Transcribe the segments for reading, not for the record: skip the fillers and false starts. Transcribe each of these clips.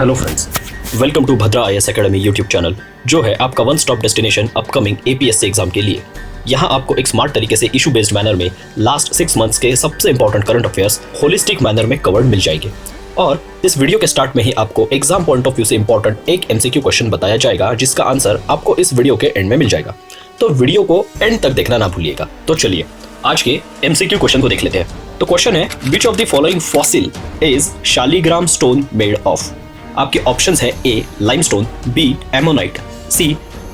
Hello friends, welcome to Bhadra IAS academy YouTube channel, जो है आपका one stop destination upcoming APSC exam के लिए। यहाँ आपको एक स्मार्ट तरीके से इशू बेस्ड मैनर में लास्ट 6 मंथ्स के सबसे important current affairs holistic manner में कवर्ड मिल जाएंगे। और इस वीडियो के स्टार्ट में ही आपको एग्जाम पॉइंट ऑफ व्यू से इंपॉर्टेंट एक एमसीक्यू क्वेश्चन बताया जाएगा, जिसका आंसर आपको इस वीडियो के एंड में मिल जाएगा। तो वीडियो को एंड तक देखना ना भूलिएगा। तो चलिए आज के एमसीक्यू क्वेश्चन को देख लेते हैं। तो क्वेश्चन है, which of the following fossil is Shaligram stone made of. आपके ऑप्शंस है ए लाइमस्टोन, बी एमोनाइट, सी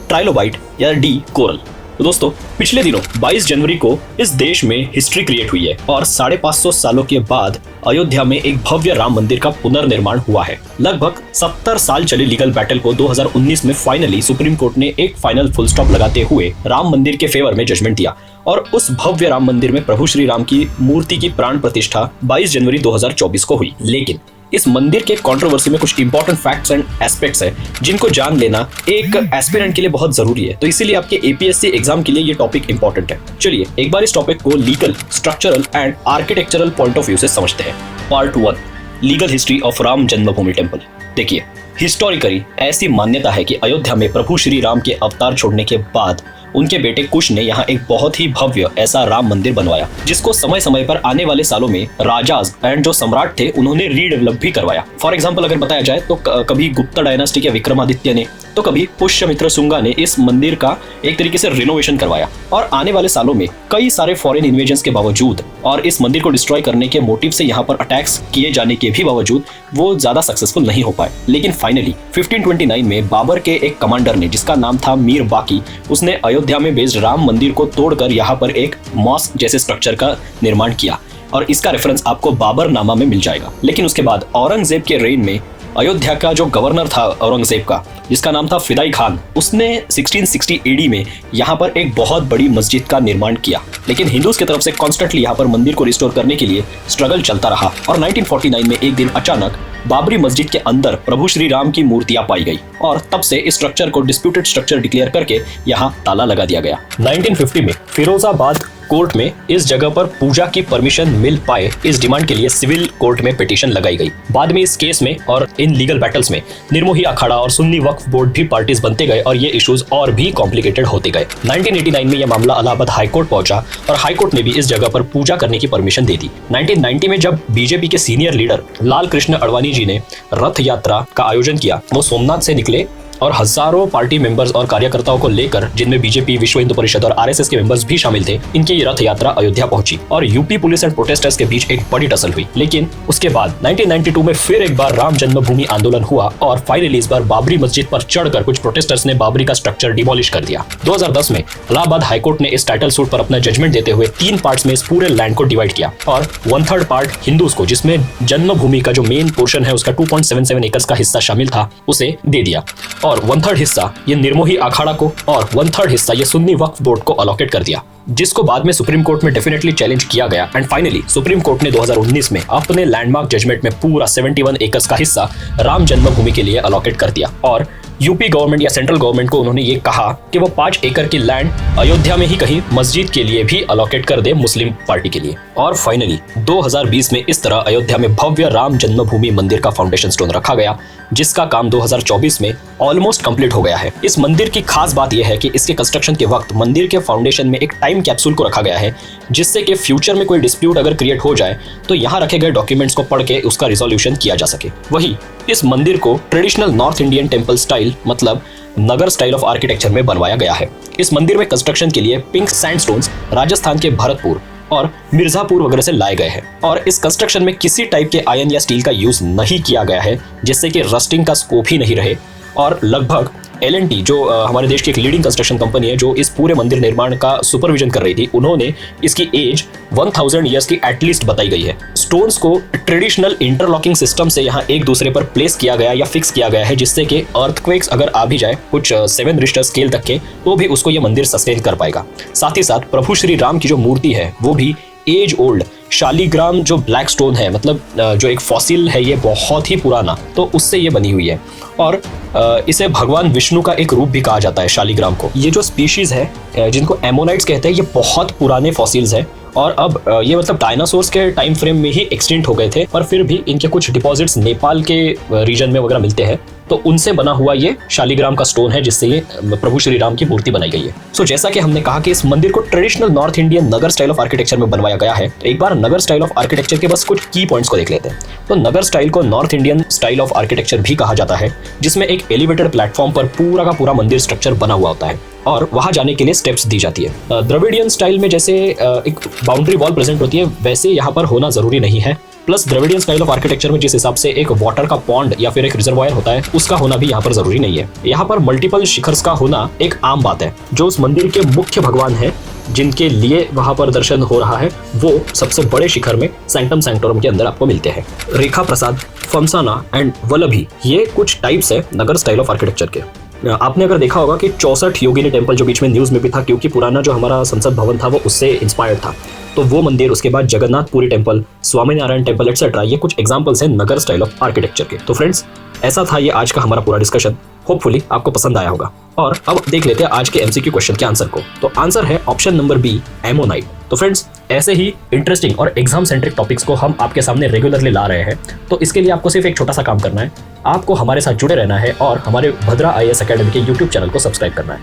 ट्राइलोबाइट या डी कोरल। तो दोस्तों, पिछले दिनों 22 जनवरी को इस देश में हिस्ट्री क्रिएट हुई है और 550 सालों के बाद अयोध्या में एक भव्य राम मंदिर का पुनर्निर्माण हुआ है। लगभग 70 साल चले लीगल बैटल को 2019 में फाइनली सुप्रीम कोर्ट ने एक फाइनल फुल स्टॉप लगाते हुए राम मंदिर के फेवर में जजमेंट दिया और उस भव्य राम मंदिर में प्रभु श्री राम की मूर्ति की प्राण प्रतिष्ठा 22 जनवरी 2024 को हुई। लेकिन इस मंदिर के कंट्रोवर्सी में कुछ इंपॉर्टेंट फैक्ट्स एंड एस्पेक्ट्स हैं जिनको जान लेना एक एस्पिरेंट के लिए बहुत जरूरी है। तो इसीलिए आपके एपीएससी एग्जाम के लिए ये टॉपिक इंपॉर्टेंट है। चलिए एक बार इस टॉपिक को legal, structural and architectural point of view से समझते हैं। Part 1, legal history of Ram Janmabhoomi temple. देखिए, हिस्टोरिकली ऐसी मान्यता है कि अयोध्या में प्रभु श्री राम के अवतार छोड़ने के बाद उनके बेटे कुश ने यहाँ एक बहुत ही भव्य ऐसा राम मंदिर बनवाया, जिसको समय समय पर आने वाले सालों में राजाज एंड जो सम्राट थे उन्होंने रीडेवलप भी करवाया। फॉर एग्जांपल अगर बताया जाए तो कभी गुप्ता डायनास्टी के विक्रमादित्य ने, तो कभी पुष्यमित्र शुंगा ने इस मंदिर का एक तरीके से रिनोवेशन करवाया। और आने वाले सालों में कई सारे फॉरेन इन्वेजन्स के बावजूद और इस मंदिर को डिस्ट्रॉय करने के मोटिव से यहाँ पर अटैक्स किए जाने के भी बावजूद वो ज्यादा सक्सेसफुल नहीं हो पाए। लेकिन फाइनली 1529 में बाबर के एक कमांडर ने, जिसका नाम था मीर बाकी, उसने अयोध्या में बेस्ड राम मंदिर को तोड़कर यहाँ पर एक मॉस्क जैसे स्ट्रक्चर का निर्माण किया और इसका रेफरेंस आपको बाबरनामा में मिल जाएगा। लेकिन उसके बाद औरंगजेब के रेन में अयोध्या का जो गवर्नर था औरंगजेब का, जिसका नाम था फिदाई खान, उसने 1660 एडी में यहाँ पर एक बहुत बड़ी मस्जिद का निर्माण किया। लेकिन हिंदूज की तरफ से कॉन्स्टेंटली यहाँ पर मंदिर को रिस्टोर करने के लिए स्ट्रगल चलता रहा और 1949 में एक दिन अचानक बाबरी मस्जिद के अंदर प्रभु श्री राम की मूर्तियां पाई गई और तब से इस स्ट्रक्चर को डिस्प्यूटेड स्ट्रक्चर डिक्लेयर करके यहाँ ताला लगा दिया गया। 1950 में फिरोजाबाद कोर्ट में इस जगह पर पूजा की परमिशन मिल पाए, इस डिमांड के लिए सिविल कोर्ट में पिटीशन लगाई गई। बाद में इस केस में और इन लीगल बैटल्स में निर्मोही अखाड़ा और सुन्नी वक्फ बोर्ड भी पार्टीज बनते गए और ये इश्यूज और भी कॉम्प्लिकेटेड होते गए। 1989 में यह मामला इलाहाबाद हाईकोर्ट पहुंचा और हाईकोर्ट ने भी इस जगह पर पूजा करने की परमिशन दे दी। 1990 में जब बीजेपी के सीनियर लीडर लाल कृष्ण अडवाणी जी ने रथ यात्रा का आयोजन किया, वो सोमनाथ से निकले और हजारों पार्टी मेंबर्स और कार्यकर्ताओं को लेकर, जिनमें बीजेपी, विश्व हिंदू परिषद और आरएसएस के मेंबर्स भी शामिल थे, इनकी ये रथ यात्रा अयोध्या पहुंची और यूपी पुलिस एंड प्रोटेस्टर्स के बीच एक बड़ी टसल हुई। लेकिन उसके बाद 1992 में फिर एक बार राम जन्मभूमि आंदोलन हुआ और फाइनली इस बार बाबरी मस्जिद पर चढ़कर कुछ प्रोटेस्टर्स ने बाबरी का स्ट्रक्चर डिमोलिश कर दिया। 2010 में इलाहाबाद हाईकोर्ट ने इस टाइटल सूट पर अपना जजमेंट देते हुए 3 पार्ट्स में इस पूरे लैंड को डिवाइड किया और 1/3 पार्ट हिंदूज को, जिसमें जन्मभूमि का जो मेन पोर्शन है उसका 2.77 एकर्स का हिस्सा शामिल था, उसे दे दिया और 1/3 हिस्सा ये निर्मोही अखाड़ा को और 1/3 हिस्सा ये सुन्नी वक्फ बोर्ड को अलॉकेट कर दिया, जिसको बाद में सुप्रीम कोर्ट में डेफिनेटली चैलेंज किया गया। एंड फाइनली सुप्रीम कोर्ट ने 2019 में अपने लैंडमार्क जजमेंट में पूरा 71 एकर्स का हिस्सा राम जन्मभूमि के लिए अलॉकेट कर दिया और यूपी गवर्नमेंट या सेंट्रल गवर्नमेंट को उन्होंने ये कहा कि वो 5 एकड़ की लैंड अयोध्या में ही कहीं मस्जिद के लिए भी अलॉकेट कर दे, मुस्लिम पार्टी के लिए। और फाइनली 2020 में इस तरह अयोध्या में भव्य राम जन्मभूमि मंदिर का फाउंडेशन स्टोन रखा गया, जिसका काम 2024 में ऑलमोस्ट कंप्लीट हो गया है। इस मंदिर की खास बात यह है कि इसके कंस्ट्रक्शन के वक्त मंदिर के फाउंडेशन में एक टाइम कैप्सूल को रखा गया है, जिससे कि फ्यूचर में कोई डिस्प्यूट अगर क्रिएट हो जाए तो यहाँ रखे गए डॉक्यूमेंट्स को पढ़ के उसका रिजोल्यूशन किया जा सके। वही इस मंदिर को traditional north Indian temple style, मतलब नगर स्टाइल ऑफ आर्किटेक्चर में बनवाया गया है। इस मंदिर में कंस्ट्रक्शन के लिए पिंक सैंडस्टोन्स राजस्थान के भरतपुर और मिर्जापुर वगैरह से लाए गए हैं और इस कंस्ट्रक्शन में किसी टाइप के आयरन या स्टील का यूज नहीं किया गया है, जिससे कि रस्टिंग का स्कोप ही नहीं रहे। और लगभग L&T जो हमारे देश की एक लीडिंग कंस्ट्रक्शन कंपनी है, जो इस पूरे मंदिर निर्माण का सुपरविजन कर रही थी, उन्होंने इसकी एज 1000 ईयर्स की एटलीस्ट बताई गई है। स्टोन्स को ट्रेडिशनल इंटरलॉकिंग सिस्टम से यहाँ एक दूसरे पर प्लेस किया गया या फिक्स किया गया है, जिससे कि अर्थक्वेक्स अगर आ भी जाए कुछ 7 रिश्टर स्केल तक के, तो भी उसको यह मंदिर सस्टेन कर पाएगा। साथ ही साथ प्रभु श्री राम की जो मूर्ति है वो भी एज ओल्ड शालिग्राम जो ब्लैक स्टोन है, मतलब जो एक फॉसिल है ये बहुत ही पुराना, तो उससे ये बनी हुई है। और इसे भगवान विष्णु का एक रूप भी कहा जाता है शालिग्राम को। ये जो स्पीशीज है जिनको एमोनाइट्स कहते हैं, ये बहुत पुराने फॉसिल्स हैं और अब ये मतलब डायनासोर्स के टाइम फ्रेम में ही एक्सटिंक्ट हो गए थे, पर फिर भी इनके कुछ डिपॉजिट्स नेपाल के रीजन में वगैरह मिलते हैं, तो उनसे बना हुआ ये शालिग्राम का स्टोन है जिससे ये प्रभु श्री राम की मूर्ति बनाई गई है। सो जैसा कि हमने कहा कि इस मंदिर को traditional north Indian Nagar style of architecture में बनवाया गया है, तो एक बार नगर स्टाइल ऑफ आर्किटेक्चर के बस कुछ की पॉइंट्स को देख लेते हैं। तो नगर स्टाइल को north Indian style of architecture भी कहा जाता है, जिसमें एक एलिवेटेड प्लेटफॉर्म पर पूरा का पूरा मंदिर स्ट्रक्चर बना हुआ होता है और वहां जाने के लिए स्टेप्स दी जाती है। द्रविडियन स्टाइल में जैसे एक बाउंड्री वॉल प्रेजेंट होती है, वैसे यहाँ पर होना जरूरी नहीं है। Plus Dravidian style of architecture में जिस हिसाब से एक वाटर का पॉन्ड या फिर एक रिजर्वायर होता है, उसका होना भी यहाँ पर जरूरी नहीं है। यहाँ पर मल्टीपल शिखर्स का होना एक आम बात है। जो उस मंदिर के मुख्य भगवान है जिनके लिए वहां पर दर्शन हो रहा है, वो सबसे बड़े शिखर में सैंक्टम सैंक्टोरम के अंदर आपको मिलते हैं। रेखा प्रसाद, फमसाना एंड वल्लभी, ये कुछ टाइप्स है नगर स्टाइल ऑफ आर्किटेक्चर के। आपने अगर देखा होगा कि 64 योगिनी टेम्पल जो बीच में न्यूज में भी था, क्योंकि पुराना जो हमारा संसद भवन था वो उससे इंस्पायर्ड था, तो वो मंदिर, उसके बाद Jagannathpuri temple, Swaminarayan temple etcetera, ये कुछ एग्जांपल्स हैं नगर स्टाइल ऑफ आर्किटेक्चर के। तो फ्रेंड्स, ऐसा था ये आज का हमारा पूरा डिस्कशन। होपफुली आपको पसंद आया होगा। और अब देख लेते हैं आज के एमसीक्यू क्वेश्चन के आंसर को। तो आंसर है ऑप्शन नंबर बी, एमोनाइट। तो फ्रेंड्स, ऐसे ही इंटरेस्टिंग और एग्जाम सेंट्रिक टॉपिक्स को हम आपके सामने रेगुलरली ला रहे हैं। तो इसके लिए आपको सिर्फ एक छोटा सा काम करना है, आपको हमारे साथ जुड़े रहना है और हमारे भद्रा IAS एकेडमी के यूट्यूब चैनल को सब्सक्राइब करना है।